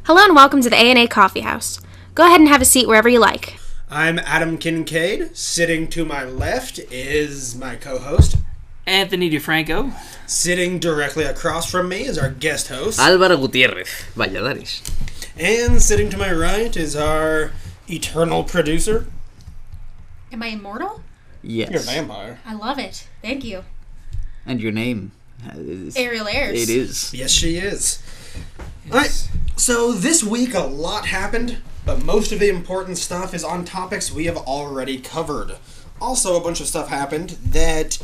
Hello and welcome to the A&A Coffeehouse. Go ahead and have a seat wherever you like. I'm Adam Kincaid. Sitting to my left is my co-host, Anthony DeFranco. Sitting directly across from me is our guest host, Álvaro Gutiérrez, Valladares. And sitting to my right is our eternal producer. Am I immortal? Yes. You're a vampire. I love it. Thank you. And your name is... Ariel Ayers. It is. Yes, she is. Alright, so this week a lot happened, but most of the important stuff is on topics we have already covered. Also, a bunch of stuff happened that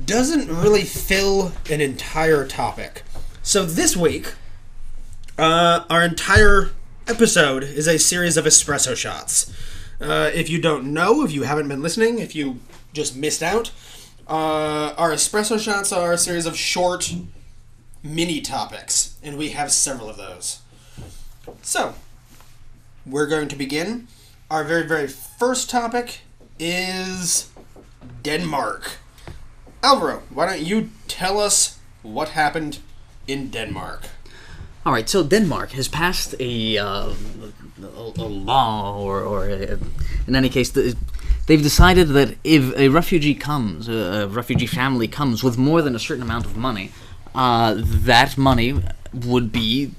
doesn't really fill an entire topic. So this week, our entire episode is a series of espresso shots. If you don't know, if you haven't been listening, if you just missed out, our espresso shots are a series of short mini topics, and we have several of those. So, we're going to begin. Our very, very first topic is Denmark. Alvaro, why don't you tell us what happened in Denmark? All right, so Denmark has passed a law, or in any case, they've decided that if a refugee comes, a refugee family comes with more than a certain amount of money, that money would be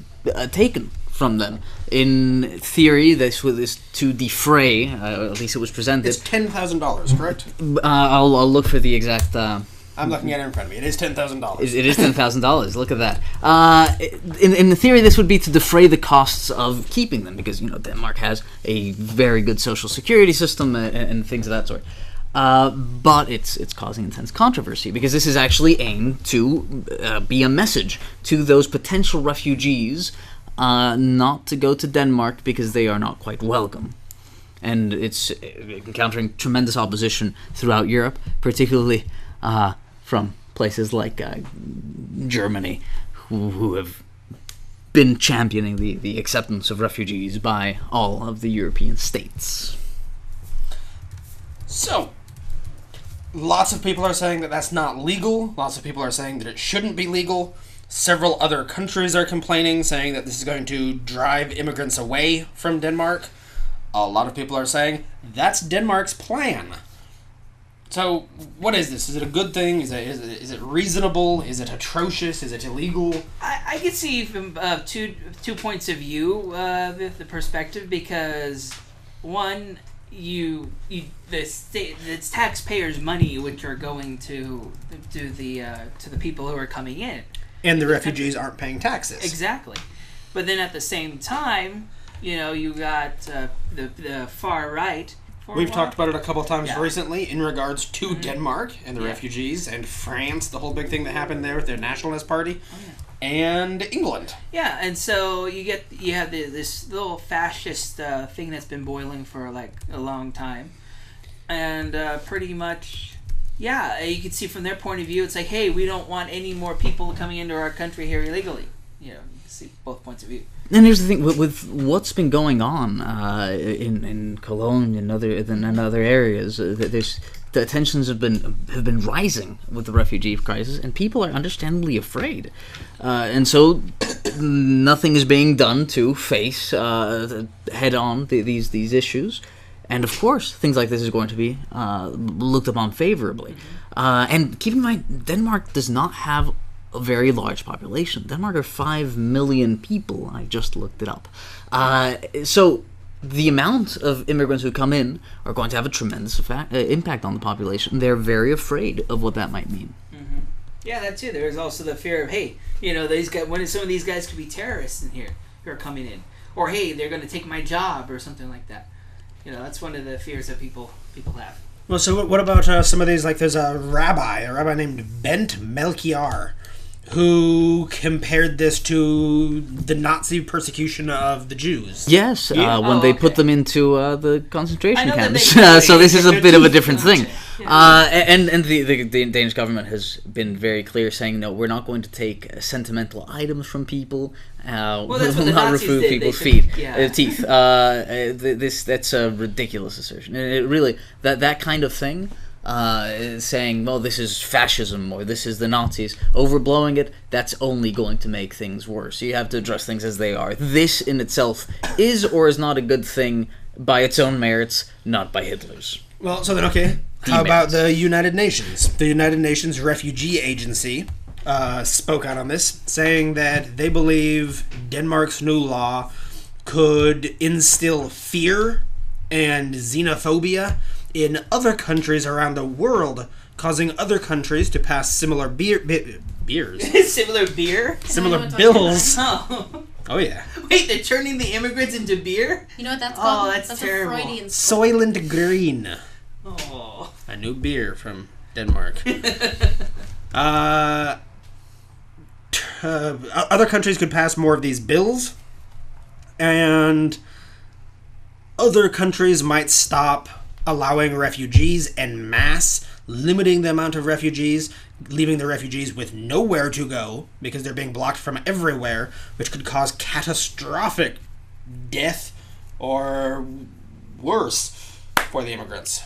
taken from them. In theory, this was to defray, at least it was presented. It's $10,000, correct? I'll look for the exact... I'm looking at it in front of me. It is $10,000. It is $10,000. Look at that. In theory, this would be to defray the costs of keeping them, because Denmark has a very good social security system and things of that sort. But it's causing intense controversy because this is actually aimed to be a message to those potential refugees not to go to Denmark because they are not quite welcome. And it's encountering tremendous opposition throughout Europe, particularly from places like Germany, who have been championing the acceptance of refugees by all of the European states. So, lots of people are saying that that's not legal. Lots of people are saying that it shouldn't be legal. Several other countries are complaining, saying that this is going to drive immigrants away from Denmark. A lot of people are saying that's Denmark's plan. So, what is this? Is it a good thing? Is it reasonable? Is it atrocious? Is it illegal? I could see from two points of view the perspective, because one, it's taxpayers' money which are going to the people who are coming in, and the refugees aren't paying taxes. Exactly, but then at the same time, you got the far right. We've talked about it a couple times Yeah. recently in regards to Denmark and the refugees, and France, the whole big thing that happened there with their nationalist party, and England. Yeah, and so you have this little fascist thing that's been boiling for like a long time, and pretty much, you can see from their point of view, it's like, hey, we don't want any more people coming into our country here illegally. You can see both points of view. And here's the thing, with what's been going on in Cologne and other areas, the tensions have been rising with the refugee crisis, and people are understandably afraid, and so nothing is being done to face head on these issues, and of course things like this is going to be looked upon favorably. And keep in mind, Denmark does not have a very large population. Denmark are 5 million people. I just looked it up. So the amount of immigrants who come in are going to have a tremendous impact on the population. They're very afraid of what that might mean. Mm-hmm. Yeah, that too. There's also the fear of, hey, these guys, when some of these guys could be terrorists in here who are coming in, or hey, they're going to take my job or something like that. That's one of the fears that people have. Well, so what about some of these? Like, there's a rabbi named Bent Melchior, who compared this to the Nazi persecution of the Jews. Yes, when they put them into the concentration camps. So so this is a bit of a different thing. And the Danish government has been very clear, saying, no, we're not going to take sentimental items from people. We will not remove people's teeth. That's a ridiculous assertion. And it really, that kind of thing saying, well, this is fascism or this is the Nazis, overblowing it, that's only going to make things worse. You have to address things as they are. This in itself is or is not a good thing by its own merits, not by Hitler's. Well, so then, okay. How about the United Nations? The United Nations Refugee Agency spoke out on this, saying that they believe Denmark's new law could instill fear and xenophobia in other countries around the world, causing other countries to pass similar beers. Similar beer? Similar bills. Oh. Oh, yeah. Wait, they're turning the immigrants into beer? You know what that's called? Oh, that's terrible. A Freudian slip. Soylent Green. Oh. A new beer from Denmark. Other countries could pass more of these bills, and other countries might stop allowing refugees en masse, limiting the amount of refugees, leaving the refugees with nowhere to go because they're being blocked from everywhere, which could cause catastrophic death or worse for the immigrants.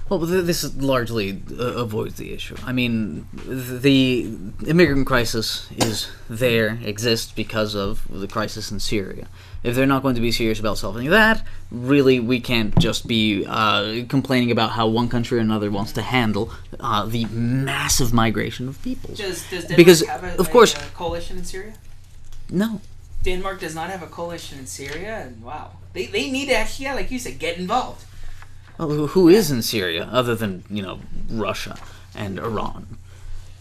Well, this largely avoids the issue. I mean, the immigrant crisis exists because of the crisis in Syria. If they're not going to be serious about solving that, really, we can't just be complaining about how one country or another wants to handle the massive migration of peoples. Does Denmark have a coalition in Syria? No. Denmark does not have a coalition in Syria, and wow. They need to actually, like you said, get involved. Well, who is in Syria other than, Russia and Iran?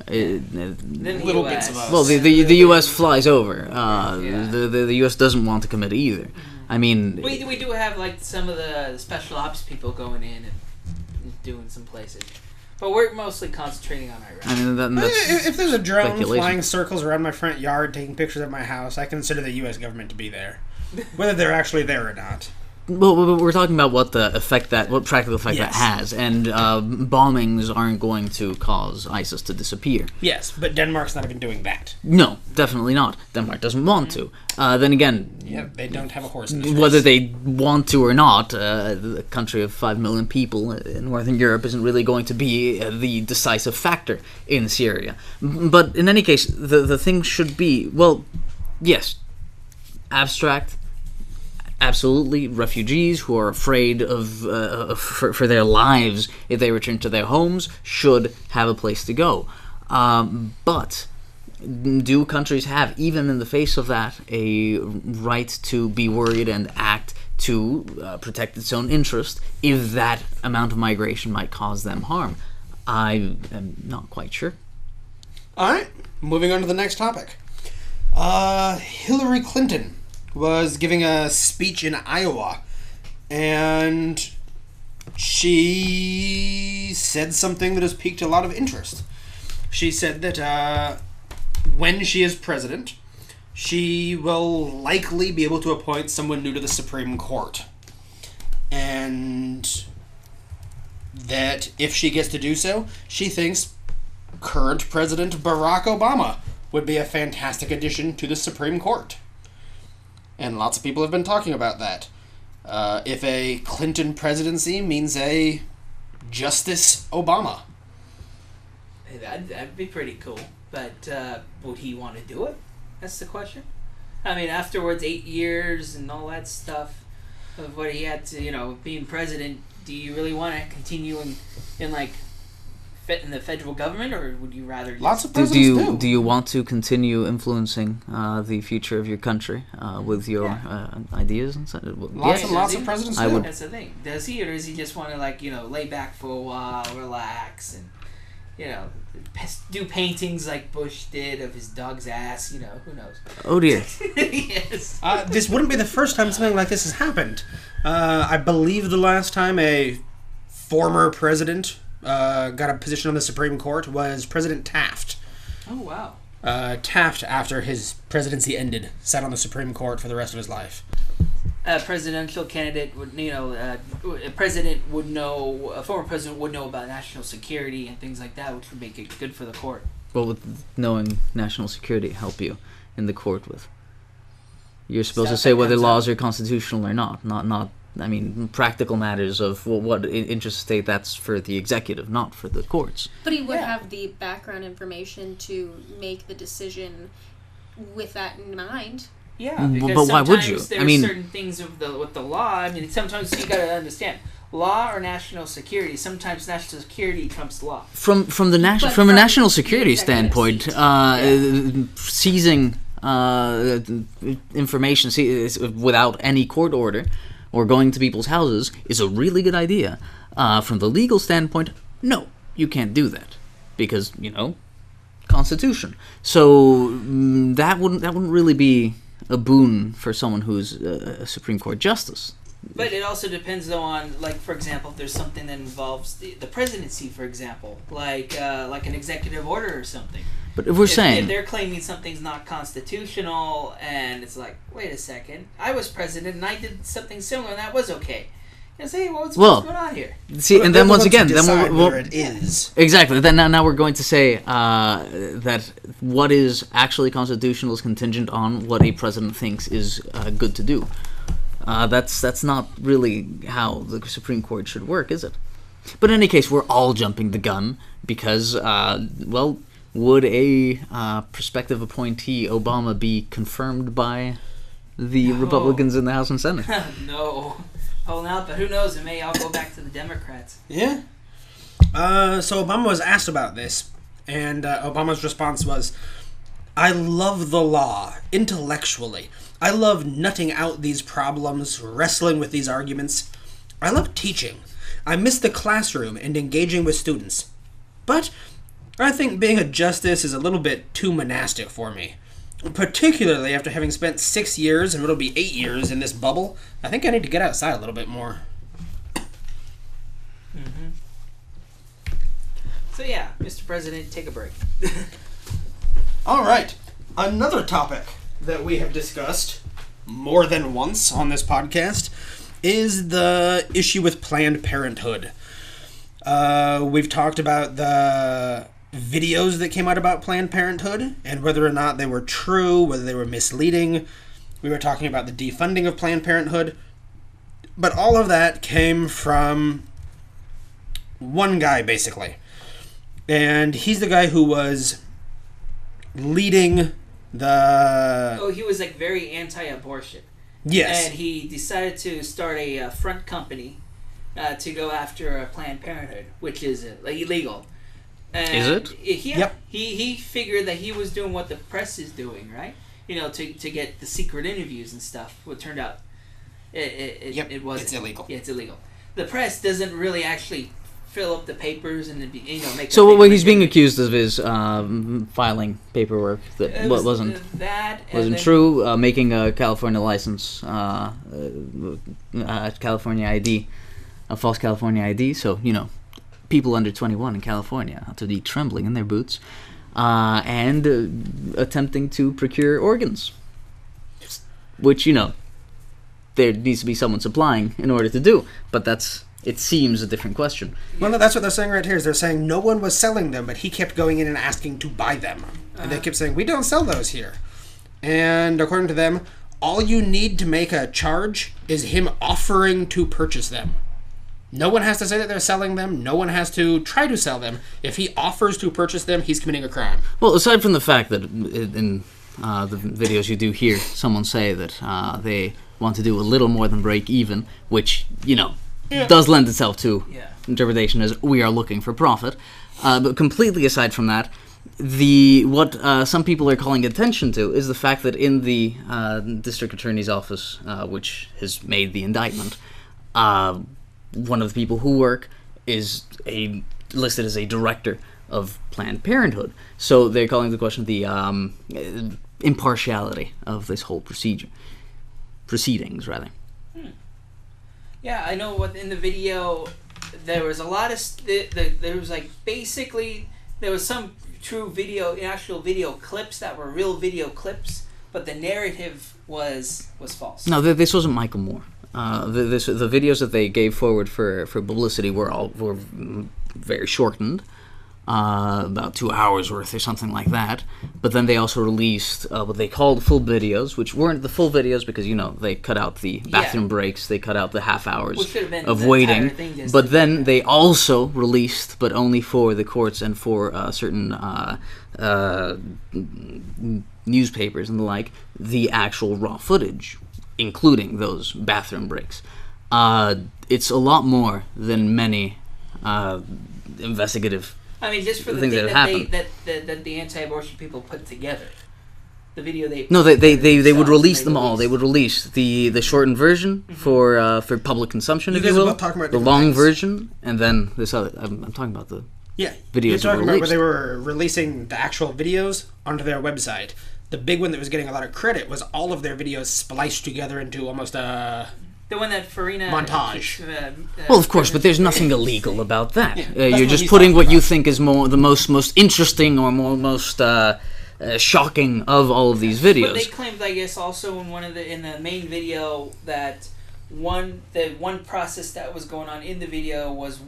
Little bits of us. Well, the U.S. flies over. The U.S. doesn't want to commit either. I mean... We do have, like, some of the special ops people going in and doing some places. But we're mostly concentrating on Iraq. I mean, that's if there's a drone flying circles around my front yard taking pictures of my house, I consider the U.S. government to be there. Whether they're actually there or not. Well, we're talking about what practical effect that has, and bombings aren't going to cause ISIS to disappear. Yes, but Denmark's not even doing that. No, definitely not. Denmark doesn't want to. Then again... Yeah, they don't have a horse in the race. Whether they want to or not, a country of 5 million people in Northern Europe isn't really going to be the decisive factor in Syria. But in any case, the thing should be, well, yes, abstract. Absolutely, refugees who are afraid for their lives if they return to their homes should have a place to go. But do countries have, even in the face of that, a right to be worried and act to protect its own interest if that amount of migration might cause them harm? I am not quite sure. All right, moving on to the next topic. Hillary Clinton was giving a speech in Iowa, and she said something that has piqued a lot of interest. She said that when she is president, she will likely be able to appoint someone new to the Supreme Court. And that if she gets to do so, she thinks current President Barack Obama would be a fantastic addition to the Supreme Court. And lots of people have been talking about that. If a Clinton presidency means a Justice Obama. That'd be pretty cool. But would he want to do it? That's the question. I mean, afterwards, 8 years and all that stuff of what he had to, being president, do you really want to continue in the federal government, or would you rather... Lots of presidents do you want to continue influencing the future of your country with your ideas and such? Lots of presidents do. That's the thing. Does he, or does he just want to, lay back for a while, relax, and, do paintings like Bush did of his dog's ass, who knows? Oh, dear. Yes. This wouldn't be the first time something like this has happened. I believe the last time a former president... got a position on the Supreme Court was President Taft. Oh, wow. Taft, after his presidency ended, sat on the Supreme Court for the rest of his life. A presidential candidate would, a former president would know about national security and things like that, which would make it good for the court. What would knowing national security help you in the court with? You're supposed to say whether laws are constitutional or not I mean, practical matters of what interest state that's for the executive, not for the courts. But he would have the background information to make the decision with that in mind. Yeah, because but why would you? There's certain things with the law. I mean, sometimes you got to understand law or national security. Sometimes national security trumps law. From a national security standpoint, seizing information without any court order or going to people's houses is a really good idea. From the legal standpoint, no, you can't do that because Constitution. So that wouldn't really be a boon for someone who's a Supreme Court justice. But it also depends, though, on, like, for example, if there's something that involves the presidency, for example, like an executive order or something. But if if they're claiming something's not constitutional, and it's like, wait a second, I was president and I did something similar, and that was okay. You say, what's going on here? See, and then once again, it is exactly. Then now we're going to say that what is actually constitutional is contingent on what a president thinks is good to do. That's not really how the Supreme Court should work, is it? But in any case, we're all jumping the gun because, would a prospective appointee, Obama, be confirmed by the Republicans in the House and Senate? No. Oh, no, but who knows? It may all go back to the Democrats. Yeah. So Obama was asked about this, and Obama's response was, "I love the law, intellectually. I love nutting out these problems, wrestling with these arguments. I love teaching. I miss the classroom and engaging with students. But I think being a justice is a little bit too monastic for me. Particularly after having spent 6 years, and it'll be 8 years in this bubble, I think I need to get outside a little bit more." Mm-hmm. So yeah, Mr. President, take a break. All right. Another topic that we have discussed more than once on this podcast is the issue with Planned Parenthood. We've talked about the videos that came out about Planned Parenthood and whether or not they were true, whether they were misleading. We were talking about the defunding of Planned Parenthood. But all of that came from one guy, basically. And he's the guy who was leading the... Oh, he was like very anti-abortion. Yes. And he decided to start a front company to go after Planned Parenthood, which is illegal. And is it? Yep. He figured that he was doing what the press is doing, right? To get the secret interviews and stuff. What turned out, it wasn't. It's illegal. Yeah, it's illegal. The press doesn't really actually fill up the papers and make. So what he's being accused of is filing paperwork that wasn't true, making a California license, California ID, a false California ID. So people under 21 in California have to be trembling in their boots, and attempting to procure organs, which there needs to be someone supplying in order to do. But it seems a different question. Well, no, that's what they're saying right here. Is they're saying no one was selling them, but he kept going in and asking to buy them. And they kept saying, we don't sell those here. And according to them, all you need to make a charge is him offering to purchase them. No one has to say that they're selling them. No one has to try to sell them. If he offers to purchase them, he's committing a crime. Well, aside from the fact that in the videos you do hear someone say that they want to do a little more than break even, which, does lend itself to interpretation as we are looking for profit. But completely aside from that, what some people are calling attention to is the fact that in the district attorney's office, which has made the indictment, one of the people who work is listed as a director of Planned Parenthood. So they're calling the question the impartiality of this whole proceedings, rather. Yeah, I know. In the video, there was a lot of there was some true actual video clips that were real video clips, but the narrative was false. No, this wasn't Michael Moore. The videos that they gave forward for publicity were very shortened. about 2 hours worth or something like that. But then they also released what they called full videos, which weren't the full videos because, they cut out the bathroom breaks, they cut out the half hours of waiting. But then they also released, but only for the courts and for certain newspapers and the like, the actual raw footage, including those bathroom breaks. It's a lot more than many investigative just for the things thing that the anti-abortion people put together. The video they would release them all. They would release the shortened version for public consumption, if you will, the long version, and then this other. I'm talking about the videos. You're talking about where they were releasing the actual videos onto their website. The big one that was getting a lot of credit was all of their videos spliced together into almost a... The one that Farina... montage. Well, of course, but there's nothing illegal about that. You're just putting what you think is the most interesting or most shocking of all of these videos. But they claimed, I guess, also in the main video that the one process that was going on in the video was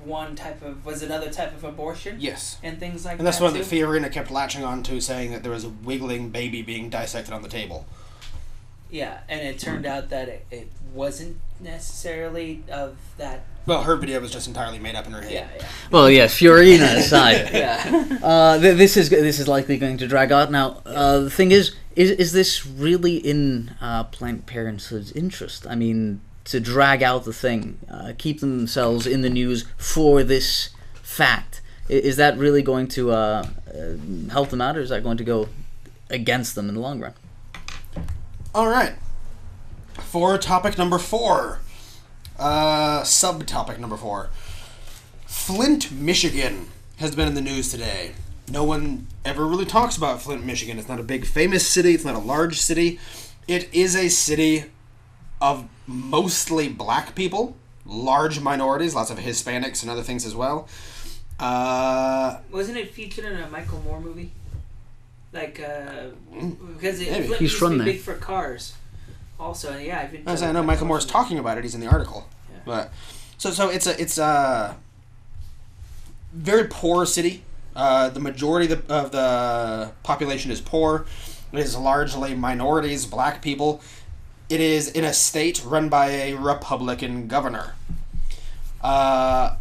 another type of abortion. Yes. And things like that. And that's one that Fiorina kept latching on to, saying that there was a wiggling baby being dissected on the table. Yeah, and it turned out that it wasn't necessarily of that. Well, her video was just entirely made up in her head. Yeah. Well, yeah, Fiorina aside. Yeah. This is likely going to drag out. Now, the thing is this really in Planned Parenthood's interest? I mean, to drag out the thing, keep themselves in the news for this fact, is that really going to help them out, or is that going to go against them in the long run? All right. For topic number 4, subtopic number 4, Flint, Michigan has been in the news today. No one ever really talks about Flint, Michigan. It's not a big famous city. It's not a large city. It is a city of mostly black people, large minorities, lots of Hispanics and other things as well. Wasn't it featured in a Michael Moore movie? Because Flint He's used from to be there. big for cars. Also, yeah, I know Michael Moore's talking about it. He's in the article. Yeah. But so it's a very poor city. The majority of the population is poor. It is largely minorities, black people. It is in a state run by a Republican governor. The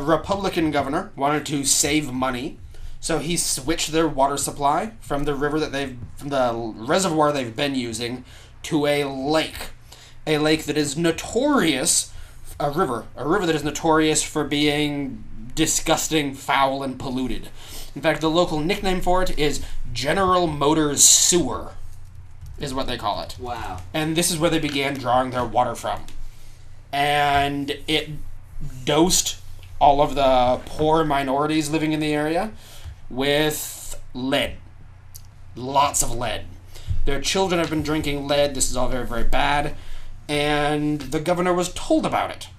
Republican governor wanted to save money, so he switched their water supply from the reservoir they've been using to a lake that is notorious, a river that is notorious for being disgusting, foul, and polluted. In fact, the local nickname for it is General Motors Sewer, is what they call it. Wow. And this is where they began drawing their water from. And it dosed all of the poor minorities living in the area with lead. Lots of lead. Their children have been drinking lead. This is all very, very bad. And the governor was told about it.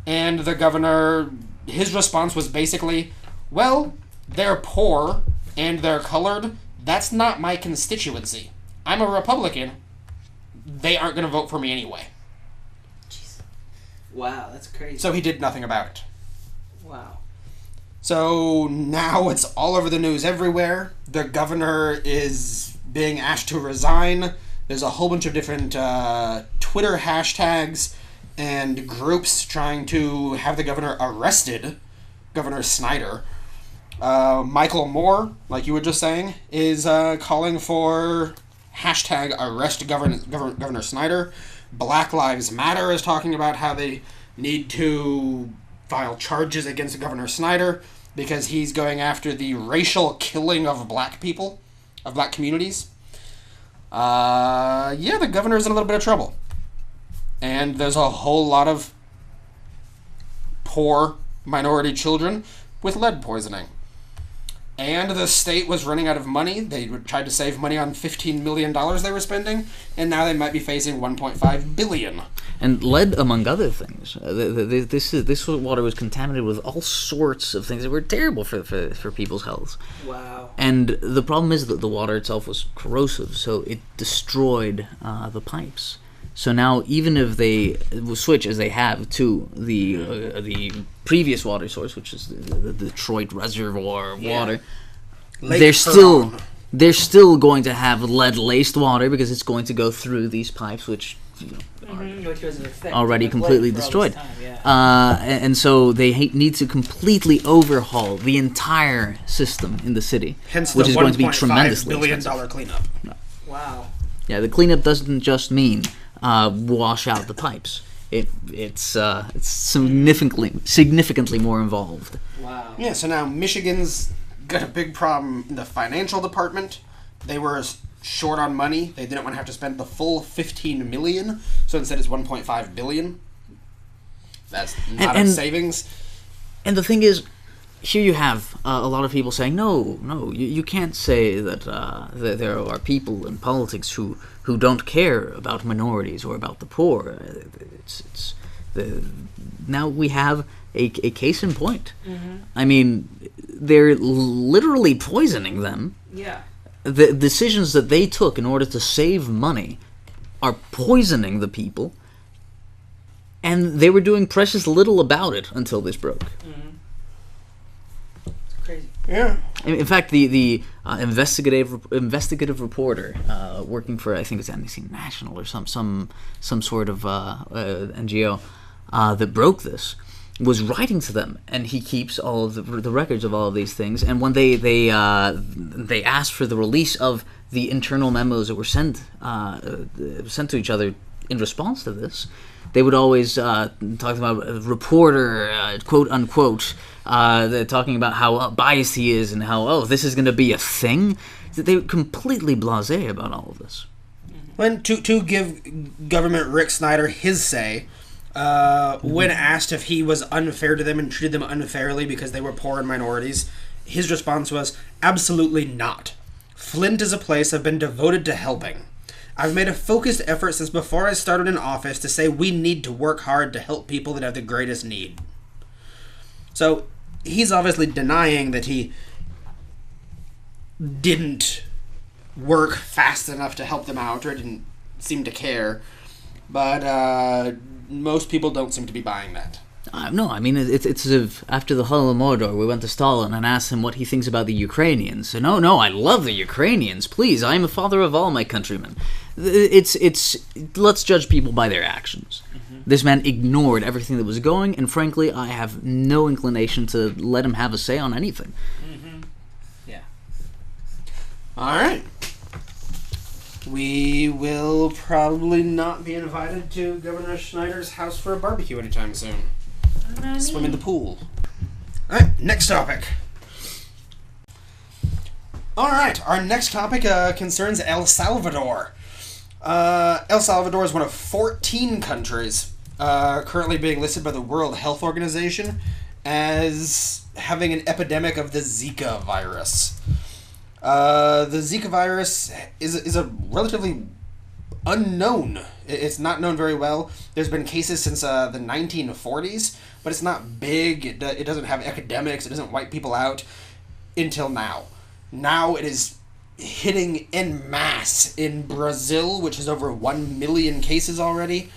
And the governor, his response was basically, well, they're poor and they're colored. That's not my constituency. I'm a Republican. They aren't going to vote for me anyway. Jeez. Wow, that's crazy. So he did nothing about it. Wow. So now it's all over the news everywhere. The governor is being asked to resign. There's a whole bunch of different Twitter hashtags and groups trying to have the governor arrested, Governor Snyder. Michael Moore, like you were just saying, is calling for hashtag arrest Governor Snyder. Black Lives Matter is talking about how they need to file charges against Governor Snyder because he's going after the racial killing of black people, of black communities. The governor's in a little bit of trouble. And there's a whole lot of poor minority children with lead poisoning. And the state was running out of money. They tried to save money on $15 million they were spending, and now they might be facing $1.5 billion. And lead, among other things. This water was contaminated with all sorts of things that were terrible for people's health. Wow. And the problem is that the water itself was corrosive, so it destroyed the pipes. So now, even if they switch, as they have, to the previous water source, which is the Detroit Reservoir water, they're still going to have lead-laced water because it's going to go through these pipes, which are already completely destroyed. And so they need to completely overhaul the entire system in the city, Hence which the is going to be $1.5 tremendously billion expensive. cleanup. Wow. Yeah, the cleanup doesn't just mean wash out the pipes. It's significantly more involved. Wow. Yeah, so now Michigan's got a big problem in the financial department. They were short on money. They didn't want to have to spend the full $15 million, so instead it's $1.5 billion. That's not a savings. And the thing is, here you have a lot of people saying, no, you can't say that there are people in politics who don't care about minorities or about the poor. Now we have a case in point. Mm-hmm. I mean, they're literally poisoning them. Yeah. The decisions that they took in order to save money are poisoning the people, and they were doing precious little about it until this broke. Mm-hmm. It's crazy. Yeah. In fact, the investigative reporter working for, I think it's NBC National or some sort of NGO that broke this was writing to them, and he keeps all of the records of all of these things. And when they asked for the release of the internal memos that were sent to each other in response to this, they would always talk about a reporter, quote unquote, talking about how biased he is and how this is going to be a thing. They were completely blasé about all of this. When to give government Rick Snyder his say. When asked if he was unfair to them and treated them unfairly because they were poor and minorities, his response was, absolutely not. Flint is a place I've been devoted to helping. I've made a focused effort since before I started in office to say we need to work hard to help people that have the greatest need. So he's obviously denying that he didn't work fast enough to help them out or didn't seem to care. But most people don't seem to be buying that. No, I mean, it's as if after the Holodomor, we went to Stalin and asked him what he thinks about the Ukrainians. So, no, I love the Ukrainians. Please, I am a father of all my countrymen. Let's judge people by their actions. Mm-hmm. This man ignored everything that was going, and frankly, I have no inclination to let him have a say on anything. Mm-hmm. Yeah. All right. We will probably not be invited to Governor Schneider's house for a barbecue anytime soon. Swim in the pool. All right, next topic. All right, our next topic concerns El Salvador. El Salvador is one of 14 countries currently being listed by the World Health Organization as having an epidemic of the Zika virus. The Zika virus is a relatively unknown. It's not known very well. There's been cases since the 1940s, but it's not big. It doesn't have epidemics. It doesn't wipe people out until now. Now it is hitting en masse in Brazil, which has over 1 million cases already,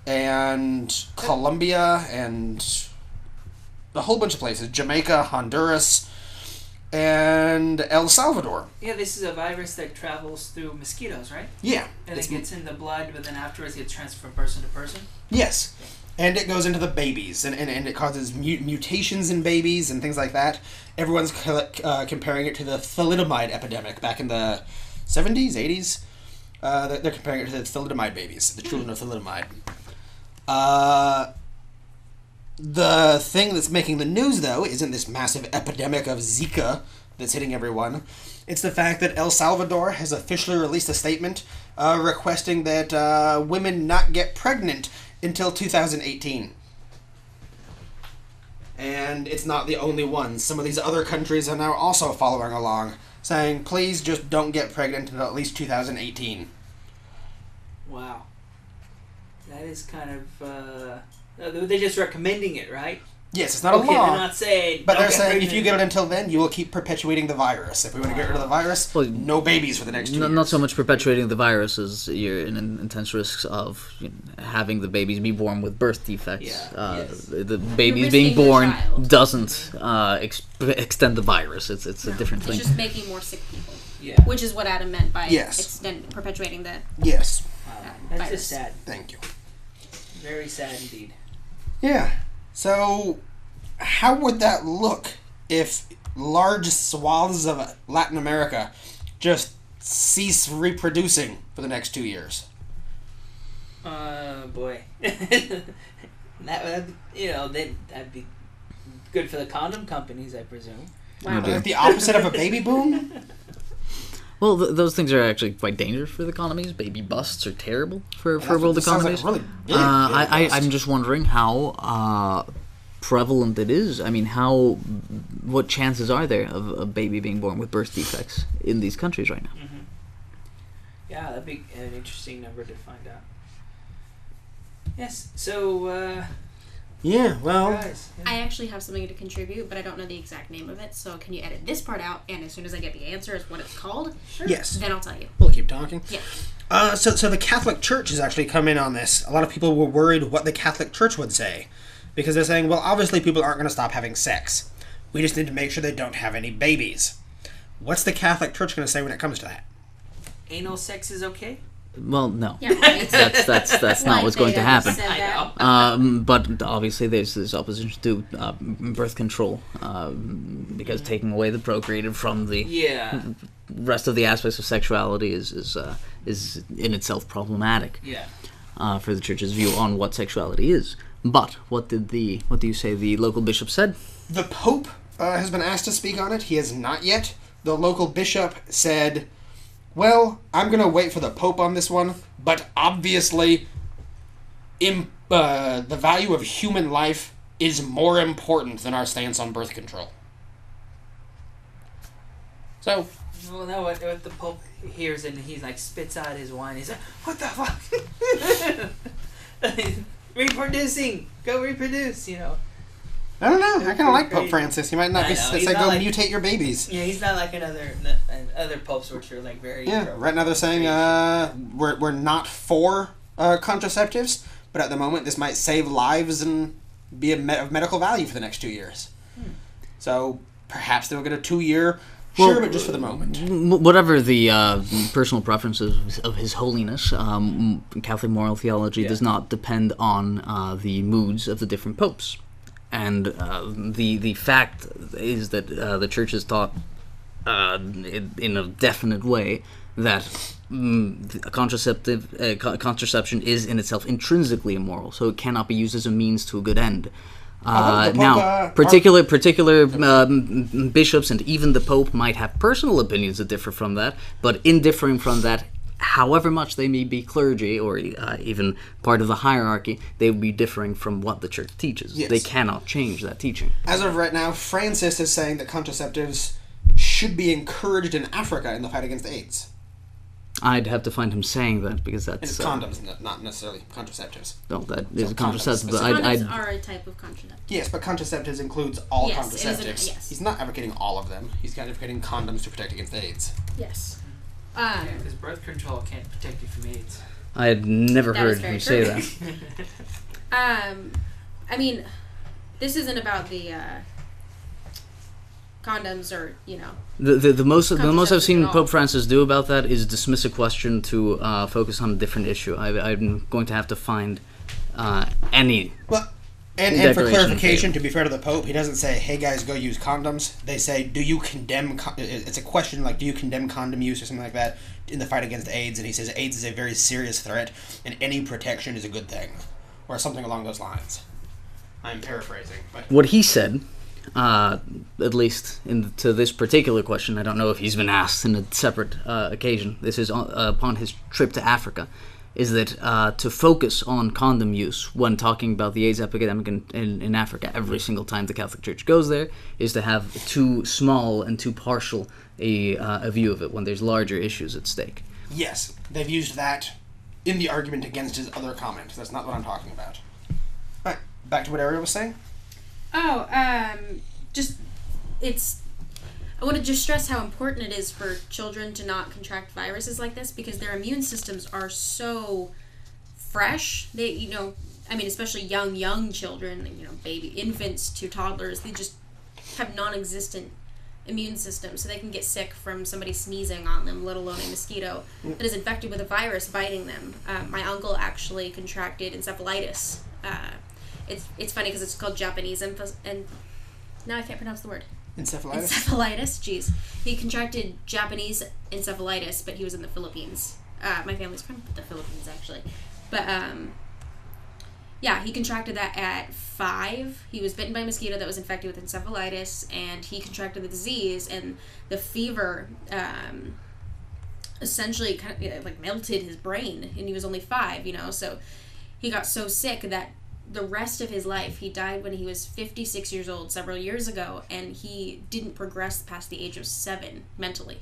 and Colombia, and a whole bunch of places. Jamaica, Honduras, and El Salvador. Yeah, this is a virus that travels through mosquitoes, right? Yeah. And it gets in the blood, but then afterwards it gets transferred from person to person? Yes. And it goes into the babies, and it causes mutations in babies and things like that. Everyone's comparing it to the thalidomide epidemic back in the 70s, 80s. They're comparing it to the thalidomide babies, the children of thalidomide. The thing that's making the news, though, isn't this massive epidemic of Zika that's hitting everyone. It's the fact that El Salvador has officially released a statement requesting that women not get pregnant until 2018. And it's not the only one. Some of these other countries are now also following along, saying, please just don't get pregnant until at least 2018. Wow. That is kind of... they're just recommending it, right? Yes, it's not a Okay, law. they're not saying. But they're okay, saying if pregnant. you get it until then, you will keep perpetuating the virus. If we want to get rid of the virus, Well, no babies for the next 2 years. Not so much perpetuating the virus as you're in intense risks of having the babies be born with birth defects. Yeah, yes. The babies You're being risking your born child. doesn't extend the virus. It's a different It's thing. just making more sick people. Yeah. Which is what Adam meant by Yes. perpetuating the Yes. That's virus. just sad. Thank you. Very sad indeed. Yeah. So, how would that look if large swaths of Latin America just cease reproducing for the next 2 years? Boy. that would, that'd be good for the condom companies, I presume. Wow. dear. Like the opposite of a baby boom? Well, those things are actually quite dangerous for the economies. Baby busts are terrible for That's what world this sounds like economies. a really big baby bust. I'm just wondering how prevalent it is. I mean, what chances are there of a baby being born with birth defects in these countries right now? Mm-hmm. Yeah, that'd be an interesting number to find out. Yes, so, Yeah, well, guys. Yeah. I actually have something to contribute, but I don't know the exact name of it, so can you edit this part out, and as soon as I get the answer as what it's called, yes. then I'll tell you. We'll keep talking. Yeah. So the Catholic Church has actually come in on this. A lot of people were worried what the Catholic Church would say. Because they're saying, well, obviously people aren't going to stop having sex. We just need to make sure they don't have any babies. What's the Catholic Church going to say when it comes to that? Anal sex is okay? Well, no. Yeah, right. That's not what's going to happen. Said I that. know. But obviously, there's opposition to birth control because taking away the procreative from the Yeah. rest of the aspects of sexuality is in itself problematic Yeah. for the church's view on what sexuality is. But what do you say the local bishop said? The Pope has been asked to speak on it. He has not yet. The local bishop said, well, I'm going to wait for the Pope on this one, but obviously the value of human life is more important than our stance on birth control. So, Well, now what the Pope hears and he like spits out his wine. He's like, "What the fuck? Reproducing, go reproduce." I don't know. I kind of like Pope Crazy. Francis. He might not I be know, say he's go not like- mutate your babies. Yeah, he's not like other popes, which are like very. Yeah, right now they're saying we're not for contraceptives, but at the moment this might save lives and be of medical value for the next 2 years. So perhaps they'll get a 2-year, sure, Well, but just for the moment. Whatever the personal preferences of His Holiness, Catholic moral theology does not depend on the moods of the different popes. And the fact is that the Church has taught in a definite way that contraception is in itself intrinsically immoral, so it cannot be used as a means to a good end. The Pope, Now, particular bishops and even the Pope might have personal opinions that differ from that, but in differing from that, however much they may be clergy or even part of the hierarchy, they would be differing from what the Church teaches. Yes. They cannot change that teaching. As of right now, Francis is saying that contraceptives should be encouraged in Africa in the fight against AIDS. I'd have to find him saying that because It's that's condoms, not necessarily contraceptives. no, that is So a contraceptive. But condoms Condoms I'd are a type of contraceptive. Yes, but contraceptives includes all Yes, it is contraceptives. yes. He's not advocating all of them. He's advocating condoms to protect against AIDS. Yes. Because birth control can't protect you from AIDS. I had never That heard is very him say true. that. I mean, this isn't about the condoms or The most I've seen Contraceptives at all. Pope Francis do about that is dismiss a question to focus on a different issue. I'm going to have to find any. Well, and for Declaration clarification, to be fair to the Pope, he doesn't say, hey guys, go use condoms. They say, do you condemn, it's a question like, do you condemn condom use or something like that in the fight against AIDS? And he says, AIDS is a very serious threat, and any protection is a good thing. Or something along those lines. I'm paraphrasing. But What he said, at least to this particular question, I don't know if he's been asked in a separate occasion. This is upon his trip to Africa. Is that to focus on condom use when talking about the AIDS epidemic in Africa every single time the Catholic Church goes there is to have too small and too partial a view of it when there's larger issues at stake. yes, they've used that in the argument against his other comment. That's not what I'm talking about. Alright, back to what Ariel was saying. Just it's. I want to just stress how important it is for children to not contract viruses like this because their immune systems are so fresh. They, especially young children, baby infants to toddlers, they just have non-existent immune systems, so they can get sick from somebody sneezing on them, let alone a mosquito that is infected with a virus biting them. My uncle actually contracted encephalitis. It's funny because it's called Japanese and now I can't pronounce the word. Encephalitis? Encephalitis, jeez. He contracted Japanese encephalitis, but he was in the Philippines. My family's from the Philippines, actually. But, yeah, he contracted that at 5. He was bitten by a mosquito that was infected with encephalitis, and he contracted the disease, and the fever essentially kind of like melted his brain, and he was only 5, so he got so sick that the rest of his life, he died when he was 56 years old several years ago, and he didn't progress past the age of 7 mentally.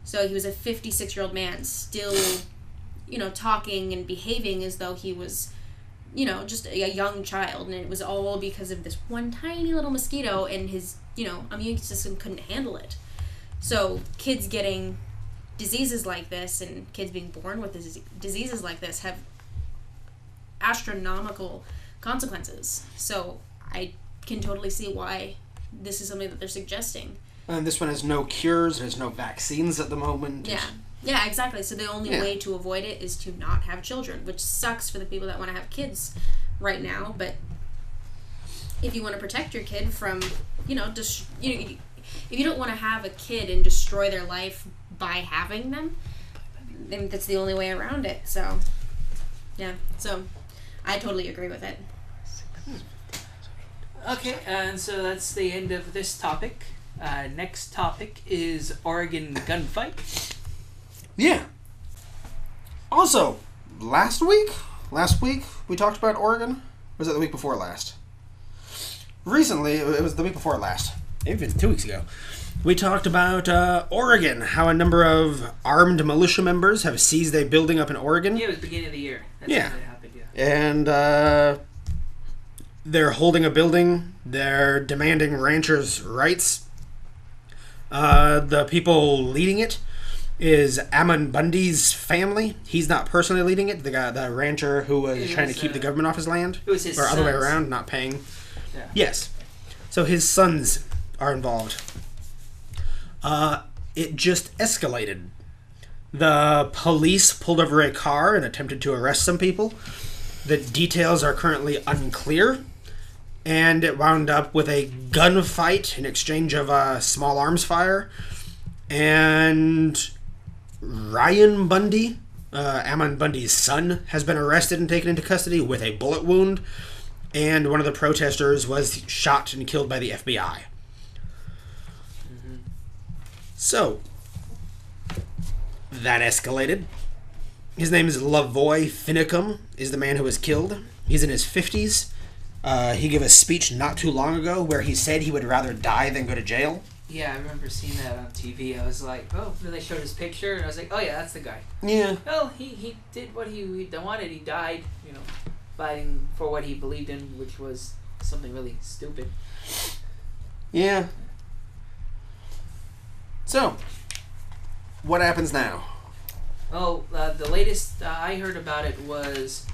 So he was a 56-year-old man still, talking and behaving as though he was, just a young child, and it was all because of this one tiny little mosquito, and his, immune system couldn't handle it. So kids getting diseases like this and kids being born with diseases like this have astronomical consequences. So I can totally see why this is something that they're suggesting. And this one has no cures, there's no vaccines at the moment. Yeah, exactly. So the only way to avoid it is to not have children, which sucks for the people that want to have kids right now. But if you want to protect your kid from, if you don't want to have a kid and destroy their life by having them, then that's the only way around it. So, yeah. So I totally agree with it. Okay, and so that's the end of this topic. Next topic is Oregon gunfight. Yeah. Also, last week we talked about Oregon. Or was it the week before last? Recently, it was the week before last. Maybe it's 2 weeks ago. We talked about Oregon, how a number of armed militia members have seized a building up in Oregon. Yeah, it was the beginning of the year. That's when it happened, yeah. And they're holding a building. They're demanding ranchers' rights. The people leading it is Ammon Bundy's family. He's not personally leading it. The rancher who was trying to keep the government off his land. It was his Or other way sons. around, not paying. Yeah. Yes. So his sons are involved. It just escalated. The police pulled over a car and attempted to arrest some people. The details are currently unclear. And it wound up with a gunfight in exchange of small arms fire. And Ryan Bundy, Ammon Bundy's son, has been arrested and taken into custody with a bullet wound. And one of the protesters was shot and killed by the FBI. So, that escalated. His name is Lavoy Finicum, is the man who was killed. He's in his 50s. He gave a speech not too long ago where he said he would rather die than go to jail. Yeah, I remember seeing that on TV. I was like, oh, then they showed his picture, and I was like, oh yeah, that's the guy. Yeah. Well, he did what he wanted. He died, fighting for what he believed in, which was something really stupid. Yeah. So, what happens now? Oh, the latest I heard about it was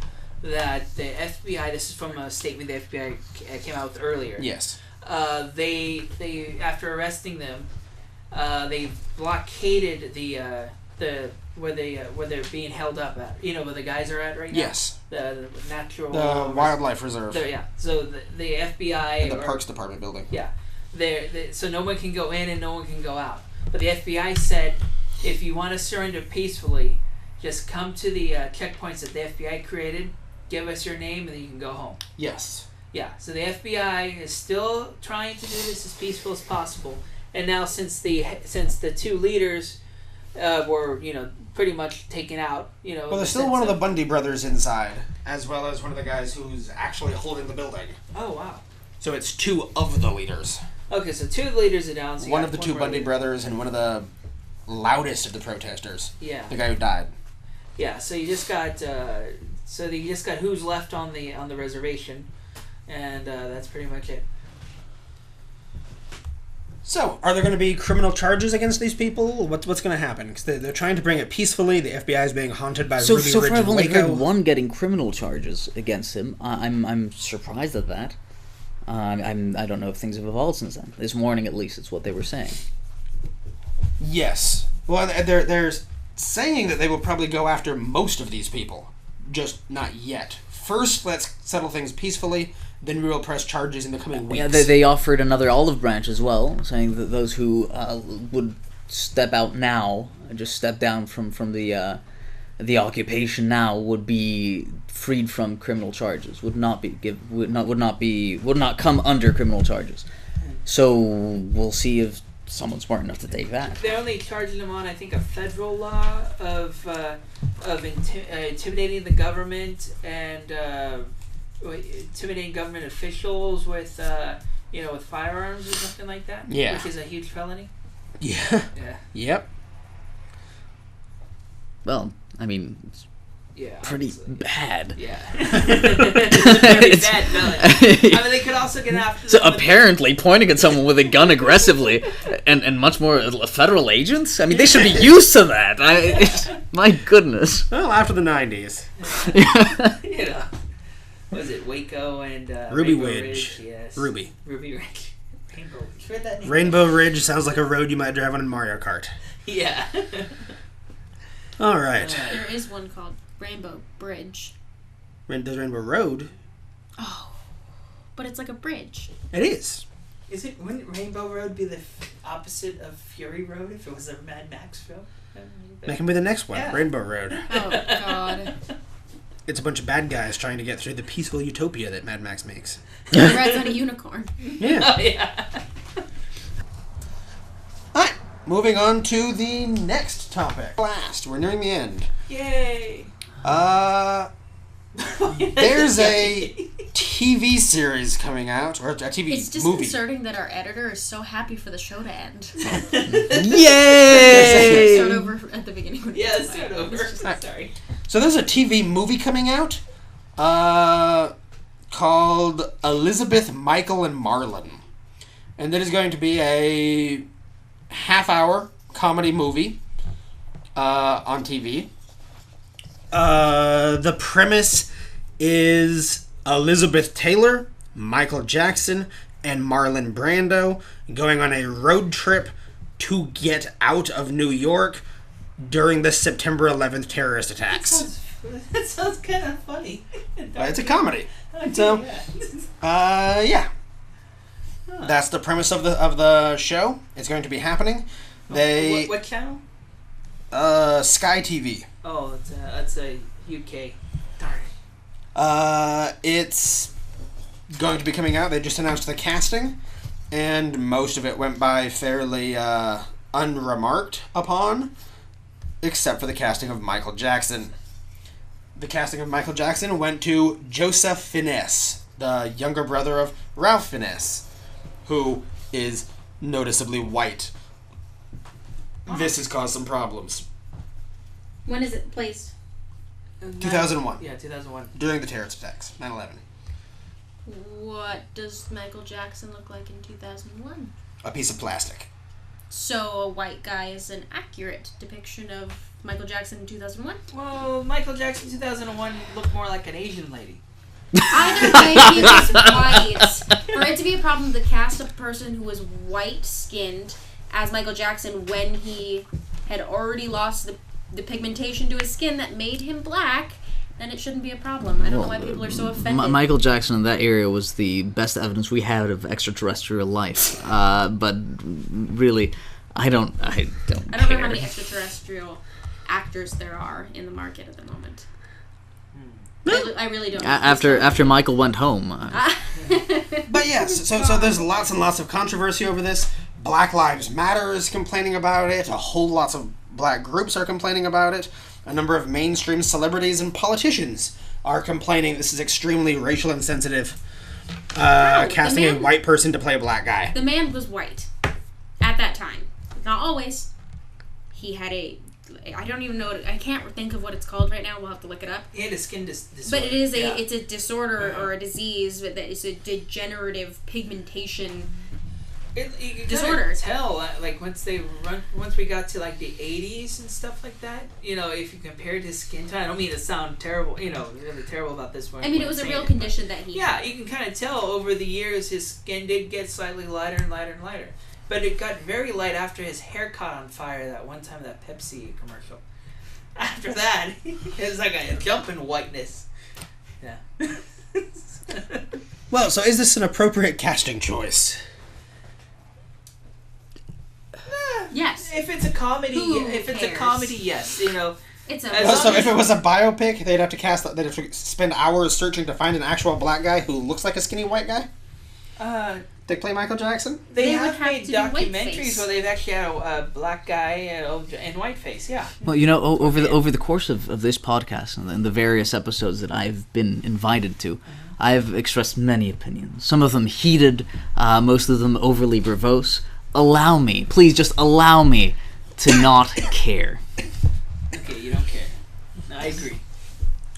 that the FBI, this is from a statement the FBI came out with earlier. Yes. They after arresting them, they blockaded the where they're being held up at. Where the guys are at right now. Yes. The natural. The wildlife reserve. Yeah. So the FBI. And the Parks Department building. Yeah. So no one can go in and no one can go out. But the FBI said, if you want to surrender peacefully, just come to the checkpoints that the FBI created, give us your name, and then you can go home. Yes. Yeah, so the FBI is still trying to do this as peaceful as possible. And now since the two leaders were, pretty much taken out, Well, there's still one of the Bundy brothers inside, as well as one of the guys who's actually holding the building. Oh, wow. So it's 2 of the leaders. Okay, so 2 leaders are down. So One of the 2 Bundy brothers and one of the loudest of the protesters. Yeah. The guy who died. Yeah, so you just got who's left on the reservation, and that's pretty much it. So, are there going to be criminal charges against these people? What's going to happen? Because they're trying to bring it peacefully. The FBI is being haunted by So Ruby far, Ridge I've and only Waco. heard one getting criminal charges against him. I'm surprised at that. I don't know if things have evolved since then. This morning, at least, it's what they were saying. Yes. Well, they're saying that they will probably go after most of these people, just not yet. First, let's settle things peacefully. Then we will press charges in the coming weeks. Yeah, they offered another olive branch as well, saying that those who would step out now, just step down from the occupation now, would be freed from criminal charges. Would not come under criminal charges. So we'll see if someone's smart enough to take that. They're only charging them on, I think, a federal law of intimidating the government and intimidating government officials with with firearms or something like that. Yeah. Which is a huge felony. Yeah. Yeah. Yep. Well, I mean, it's Yeah. pretty obviously. bad. Yeah. It's a very It's- bad felony. I mean, they could also get after So them with- apparently, pointing at someone with a gun aggressively, and much more federal agents. I mean, they should be used to that. My goodness. Well, after the 90s. you know. Was it Waco and Ruby Rainbow Ridge. Yes. Ruby Ridge. Rainbow Ridge. Where'd that name Rainbow Ridge sounds like a road you might drive on in Mario Kart. Yeah. All right. There is one called Rainbow Bridge. There's Rainbow Road. Oh, but it's like a bridge. It is. Wouldn't Rainbow Road be the opposite of Fury Road if it was a Mad Max film? That can be the next one. Yeah. Rainbow Road. Oh God. It's a bunch of bad guys trying to get through the peaceful utopia that Mad Max makes. He rides on a unicorn. Yeah. Oh, yeah. Alright, moving on to the next topic. Last, we're nearing the end. Yay. There's a TV series coming out, or a TV It's movie. disconcerting that our editor is so happy for the show to end. Yay! Start over at the beginning. Yeah, let's start over. Sorry. So there's a TV movie coming out called Elizabeth, Michael, and Marlon. And that is going to be a half-hour comedy movie on TV. The premise is Elizabeth Taylor, Michael Jackson, and Marlon Brando going on a road trip to get out of New York during the September 11th terrorist attacks. That sounds kind of funny. It's a comedy. Okay, So, yeah. That's the premise of the show. It's going to be happening. They What channel? Sky TV. Oh, it's a UK. Darn it. It's going to be coming out. They just announced the casting, and most of it went by fairly unremarked upon, except for the casting of Michael Jackson. The casting of Michael Jackson went to Joseph Fiennes, the younger brother of Ralph Fiennes, who is noticeably white. This has caused some problems. When is it placed? 2001. Yeah, 2001. During the terrorist attacks, 9/11. What does Michael Jackson look like in 2001? A piece of plastic. So a white guy is an accurate depiction of Michael Jackson in 2001? Well, Michael Jackson 2001 looked more like an Asian lady. Either way, he was white. For it to be a problem to cast a person who was white-skinned as Michael Jackson when he had already lost the pigmentation to his skin that made him black, then it shouldn't be a problem. I don't know why people are so offended. Michael Jackson in that area was the best evidence we had of extraterrestrial life. But really, I don't I don't know care. how many extraterrestrial actors there are in the market at the moment. I really don't. After Michael went home. But yes, so there's lots and lots of controversy over this. Black Lives Matter is complaining about it. A whole lots of black groups are complaining about it. A number of mainstream celebrities and politicians are complaining this is extremely racial insensitive. Casting a white person to play a black guy. The man was white at that time. Not always. He had I don't even know I can't think of what it's called right now. We'll have to look it up. He had a skin disorder. But it is it's a disorder or a disease that is a degenerative pigmentation You can Disorder. kinda tell, like once we got to like the 80s and stuff like that. You know, if you compared his skin tone, I don't mean to sound terrible. You know, really terrible about this one. I mean, it was a real condition that he. Yeah, you can kind of tell over the years his skin did get slightly lighter and lighter and lighter, but it got very light after his hair caught on fire that one time, that Pepsi commercial. After that, it was like a jump in whiteness. Yeah. Well, so is this an appropriate casting choice? Yes. If it's a comedy, Who if it's a cares? comedy, yes. You know, It's a. As Well, so long if it was a biopic, they'd have to spend hours searching to find an actual black guy who looks like a skinny white guy. They play Michael Jackson. they They would have have made to do documentaries whiteface. where they've actually had a black guy and whiteface. Yeah. Well, you know, over the course of this podcast and the various episodes that I've been invited to, I've expressed many opinions. Some of them heated, most of them overly verbose. Allow me, please, just allow me to not care. Okay, you don't care. No, I agree.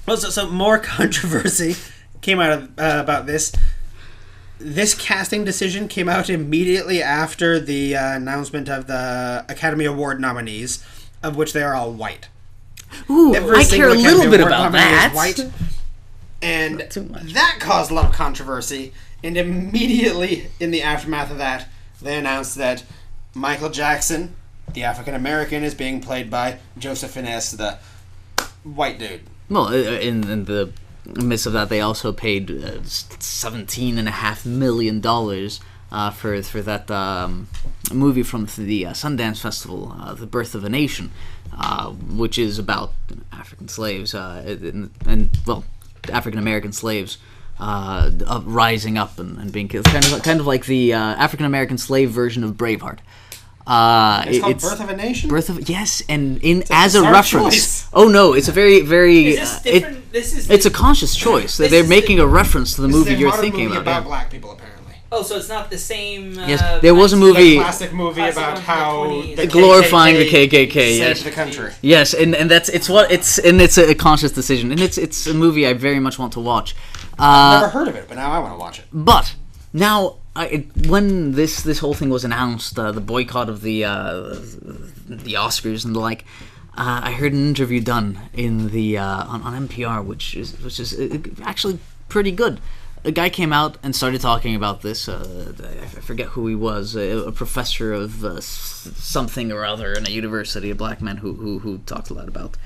Well, so more controversy came out of, about this. This casting decision came out immediately after the announcement of the Academy Award nominees, of which they are all white. Ooh, Every I single care a Academy little bit Award about nominee is that. white. And Not too much. that caused a lot of controversy. And immediately in the aftermath of that, they announced that Michael Jackson, the African American, is being played by Joseph Fiennes, the white dude. Well, in the midst of that, they also paid $17.5 million for that movie from the Sundance Festival, The Birth of a Nation, which is about African slaves and African American slaves rising up and being killed. Kind of like the African American slave version of Braveheart. It's called Birth of a Nation? Yes, and as a bizarre reference. choice. Oh no, it's a very Is this different? it's a conscious choice. This They're is making a reference to the This movie is a you're modern thinking movie about. about black people, apparently. Oh, so it's not the same. Yes, there was a movie- The classic movie Classic about one from the how 20s. the Glorifying the KKK, saved yes. the country. Yes, and it's a conscious decision, and it's a movie I very much want to watch. Never heard of it, but now I want to watch it. But now, when this whole thing was announced, the boycott of the Oscars and the like, I heard an interview done in the on NPR, which is actually pretty good. A guy came out and started talking about this. I forget who he was, a professor of something or other in a university, a black man who talked a lot about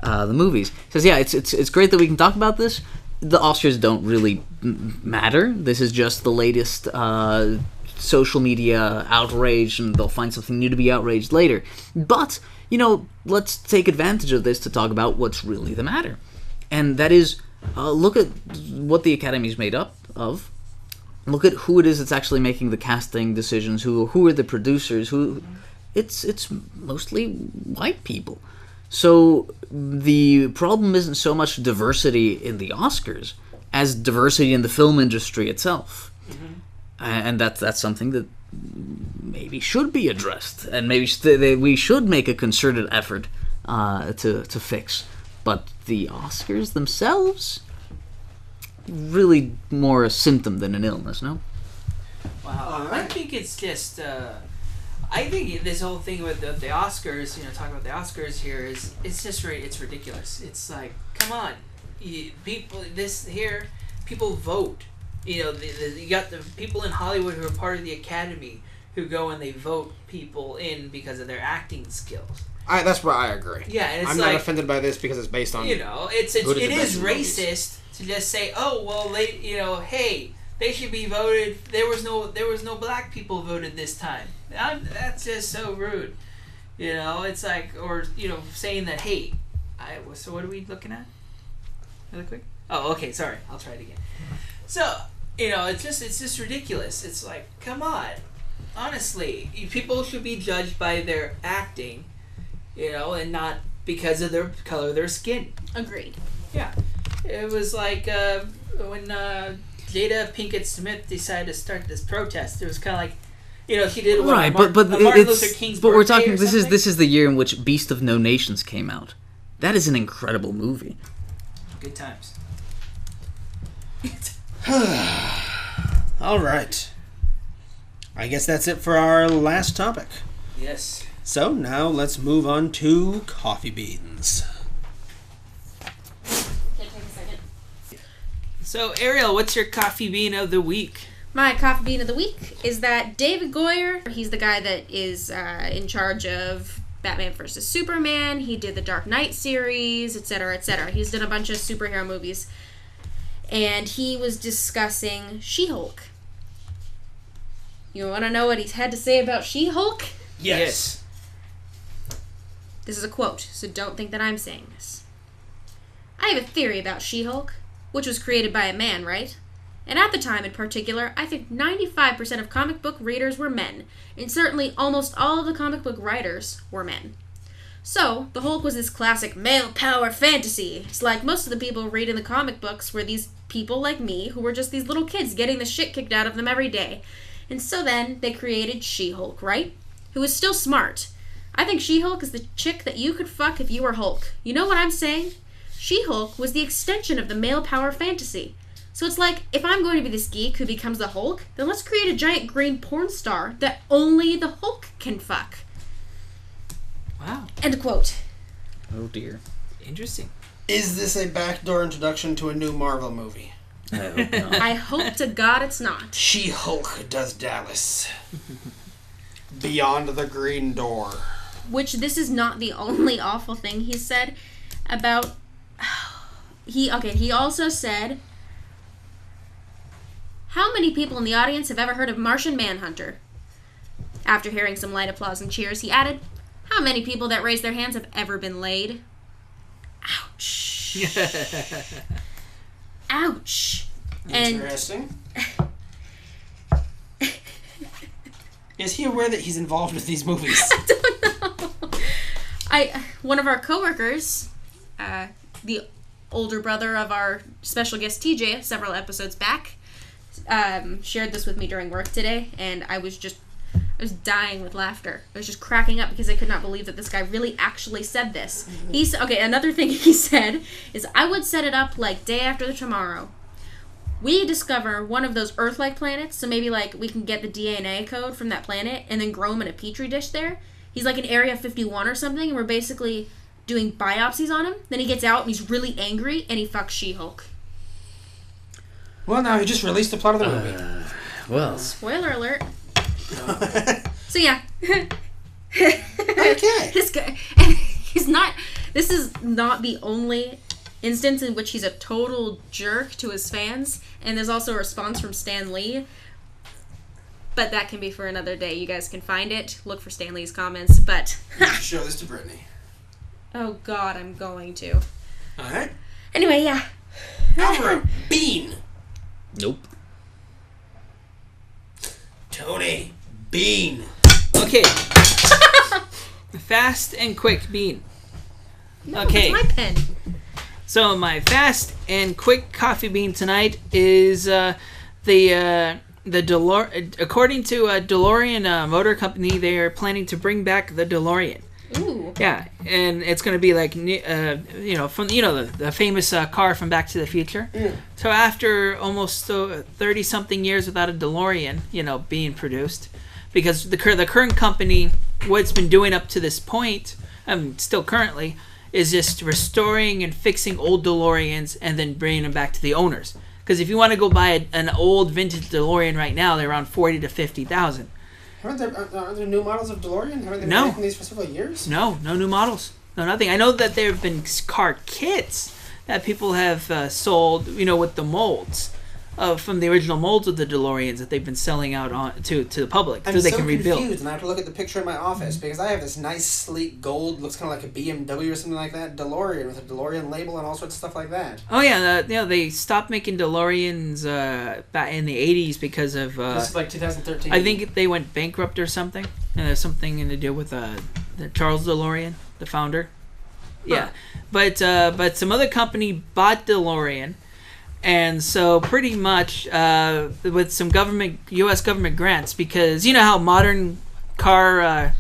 the movies. He says, yeah, it's great that we can talk about this. The Oscars don't really matter. This is just the latest social media outrage, and they'll find something new to be outraged later. But, let's take advantage of this to talk about what's really the matter. And that is, look at what the Academy's made up of. Look at who it is that's actually making the casting decisions, who are the producers, it's mostly white people. So the problem isn't so much diversity in the Oscars as diversity in the film industry itself. Mm-hmm. And that's something that maybe should be addressed, and maybe we should make a concerted effort to fix. But the Oscars themselves, really more a symptom than an illness, no? Wow. I think it's just. I think this whole thing with the Oscars, talking about the Oscars here it's just it's ridiculous. It's like, come on, people vote. You got the people in Hollywood who are part of the Academy who go and they vote people in because of their acting skills. That's where I agree. Yeah, and it's I'm not offended by this because it's based on. it is movies. racist to just say, oh well, hey, they should be voted. There was no black people voted this time. That's just so rude. It's like, or saying that, hey, so what are we looking at? Really quick. Oh, okay. Sorry, I'll try it again. So it's just ridiculous. It's like, come on, honestly, people should be judged by their acting, and not because of their color of their skin. Agreed. Yeah, it was like when Jada Pinkett Smith decided to start this protest. It was kind of like, she did it right, Martin Luther King's but we're birthday talking. or This something. is the year in which Beast of No Nations came out. That is an incredible movie. Good times. All right. I guess that's it for our last topic. Yes. So now let's move on to coffee beans. Can I take a second? So, Ariel, what's your coffee bean of the week? My coffee bean of the week is that David Goyer, he's the guy that is in charge of Batman vs. Superman. He did the Dark Knight series, etc., etc. He's done a bunch of superhero movies. And he was discussing She-Hulk. You want to know what he's had to say about She-Hulk? Yes. This is a quote, so don't think that I'm saying this. I have a theory about She-Hulk, which was created by a man, right? And at the time in particular, I think 95% of comic book readers were men, and certainly almost all of the comic book writers were men. So, the Hulk was this classic male power fantasy. It's like most of the people reading the comic books were these people like me who were just these little kids getting the shit kicked out of them every day. And so then, they created She-Hulk, right? Who is still smart. I think She-Hulk is the chick that you could fuck if you were Hulk. You know what I'm saying? She-Hulk was the extension of the male power fantasy. So it's like, if I'm going to be this geek who becomes the Hulk, then let's create a giant green porn star that only the Hulk can fuck. Wow. End quote. Oh dear. Interesting. Is this a backdoor introduction to a new Marvel movie? I hope not. I hope to God it's not. She-Hulk does Dallas. Beyond the Green Door. Which this is not the only awful thing he said about... He also said... How many people in the audience have ever heard of Martian Manhunter? After hearing some light applause and cheers, he added, how many people that raised their hands have ever been laid? Ouch. Ouch. Interesting. Is he aware that he's involved with these movies? I don't know. One of our coworkers, the older brother of our special guest TJ, several episodes back, shared this with me during work today, and I was dying with laughter. I was just cracking up because I could not believe that this guy really actually said this. Another thing he said is, I would set it up like day after tomorrow. We discover one of those Earth-like planets, so maybe like we can get the DNA code from that planet and then grow him in a petri dish there. He's like in Area 51 or something, and we're basically doing biopsies on him. Then he gets out and he's really angry and he fucks She-Hulk. Well, now he just released the plot of the movie. Well, Spoiler alert. So yeah. Okay. This guy, this is not the only instance in which he's a total jerk to his fans, and there's also a response from Stan Lee, but that can be for another day. You guys can find it, look for Stan Lee's comments, but Show this to Brittany. oh god, I'm going to. Alright. Anyway, yeah. Alfred Bean. nope. Tony Bean. Okay. Fast and quick bean. No, Okay. that's my pen. So my fast and quick coffee bean tonight is according to DeLorean Motor Company, they are planning to bring back the DeLorean. Ooh. Yeah, and it's going to be like from the famous car from Back to the Future. Mm. So after almost 30 something years without a DeLorean, being produced, because the current company, what it's been doing up to this point, still currently, is just restoring and fixing old DeLoreans and then bringing them back to the owners. Because if you want to go buy an old vintage DeLorean right now, they're around $40,000 to $50,000. Are there new models of DeLorean? Haven't they been No. making these for several years? No new models. No, nothing. I know that there have been car kits that people have sold, with the molds from the original molds of the DeLoreans that they've been selling out to the public I'm so they so can rebuild. confused, and I have to look at the picture in my office because I have this nice, sleek gold, looks kind of like a BMW or something like that, DeLorean with a DeLorean label and all sorts of stuff like that. Oh yeah, they stopped making DeLoreans back in the 80s because of This is like 2013. I think they went bankrupt or something, and there's something to do with the Charles DeLorean, the founder. Yeah, but some other company bought DeLorean. And so pretty much with some U.S. government grants, because you know how modern car,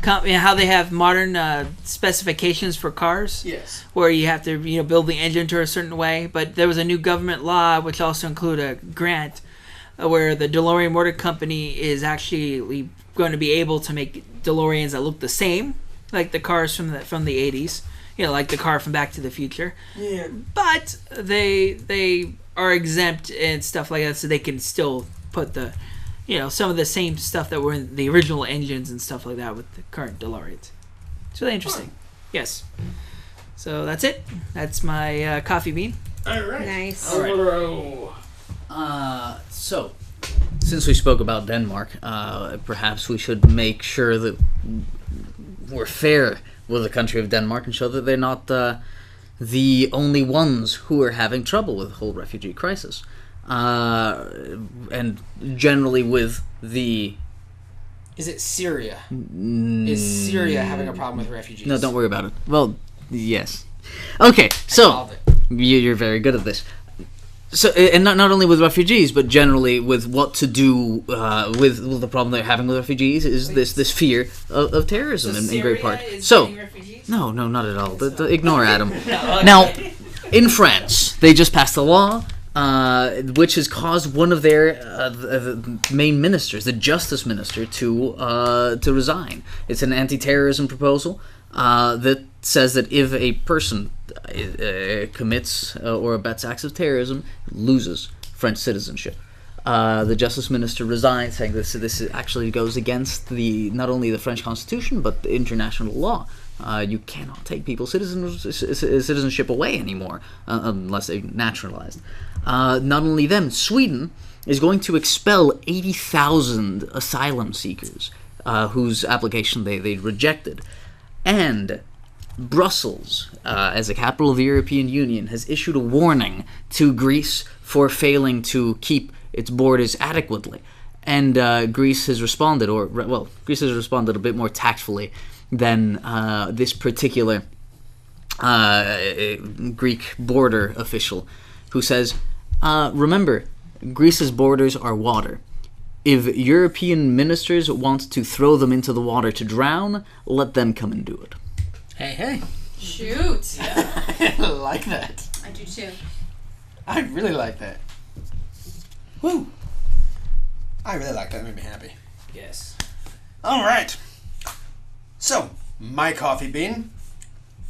how they have modern specifications for cars? Yes. Where you have to build the engine to a certain way. But there was a new government law, which also included a grant, where the DeLorean Motor Company is actually going to be able to make DeLoreans that look the same, like the cars from the 80s, like the car from Back to the Future. Yeah. But they are exempt and stuff like that, so they can still put the, some of the same stuff that were in the original engines and stuff like that with the current DeLoreans. It's really interesting. Yes. So that's it. That's my coffee bean. All right. Nice. All right. So, since we spoke about Denmark, perhaps we should make sure that we're fair with the country of Denmark and show that they're not the only ones who are having trouble with the whole refugee crisis. And generally with the... Is it Syria? Is Syria having a problem with refugees? No, don't worry about it. Well, yes. Okay, so you're very good at this. So, and not only with refugees, but generally with what to do with the problem they're having with refugees is this fear of terrorism in great part. So, no, not at all. Ignore Adam. Now, in France, they just passed a law which has caused one of their the main ministers, the justice minister, to resign. It's an anti-terrorism proposal that says that if a person commits or abets acts of terrorism, loses French citizenship. The justice minister resigned, saying this actually goes against not only the French constitution but the international law. You cannot take people's citizenship away anymore unless they're naturalized. Not only them, Sweden is going to expel 80,000 asylum seekers whose application they rejected. And Brussels, as a capital of the European Union, has issued a warning to Greece for failing to keep its borders adequately. And Greece has responded, Greece has responded a bit more tactfully than this particular Greek border official, who says, remember, Greece's borders are water. If European ministers want to throw them into the water to drown, let them come and do it. Hey. Shoot. I like that. I do too. I really like that. Woo. I really like that. It made me happy. Yes. All right. So, my coffee bean.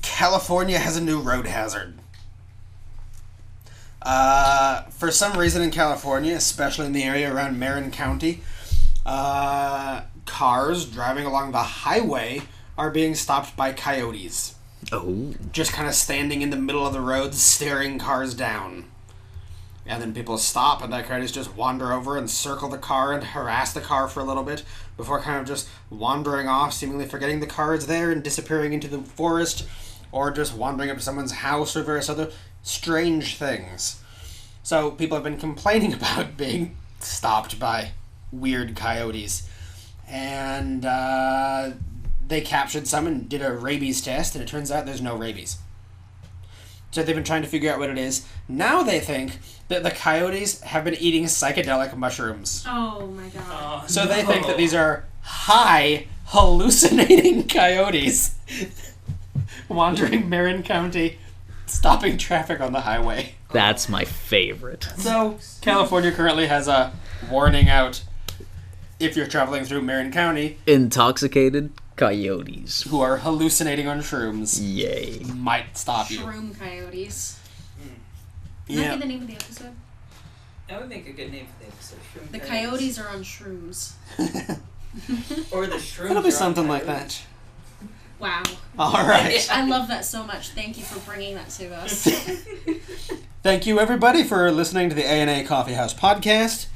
California has a new road hazard. For some reason in California, especially in the area around Marin County, cars driving along the highway are being stopped by coyotes. Oh. Just kind of standing in the middle of the road, staring cars down. And then people stop, and the coyotes just wander over and circle the car and harass the car for a little bit before kind of just wandering off, seemingly forgetting the car is there and disappearing into the forest, or just wandering up to someone's house or various other strange things. So people have been complaining about being stopped by weird coyotes. And they captured some and did a rabies test, and it turns out there's no rabies. So they've been trying to figure out what it is. Now they think that the coyotes have been eating psychedelic mushrooms. Oh my god. So they think that these are high, hallucinating coyotes wandering Marin County, stopping traffic on the highway. That's my favorite. So California currently has a warning out if you're traveling through Marin County. Intoxicated coyotes. Who are hallucinating on shrooms. Yay. Might stop you. Shroom coyotes. Yeah. That be the name of the episode? That would make a good name for the episode. Shroom The coyotes are on shrooms. Or the shrooms. It'll be are something on like coyotes. that. Wow. All right. I love that so much. Thank you for bringing that to us. Thank you, everybody, for listening to the A&A Coffeehouse podcast.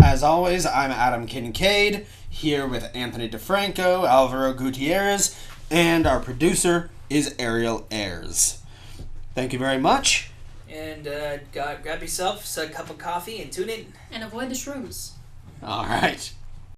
As always, I'm Adam Kincaid, here with Anthony DeFranco, Alvaro Gutierrez, and our producer is Ariel Ayers. Thank you very much. And grab yourself a cup of coffee and tune in. And avoid the shrooms. All right.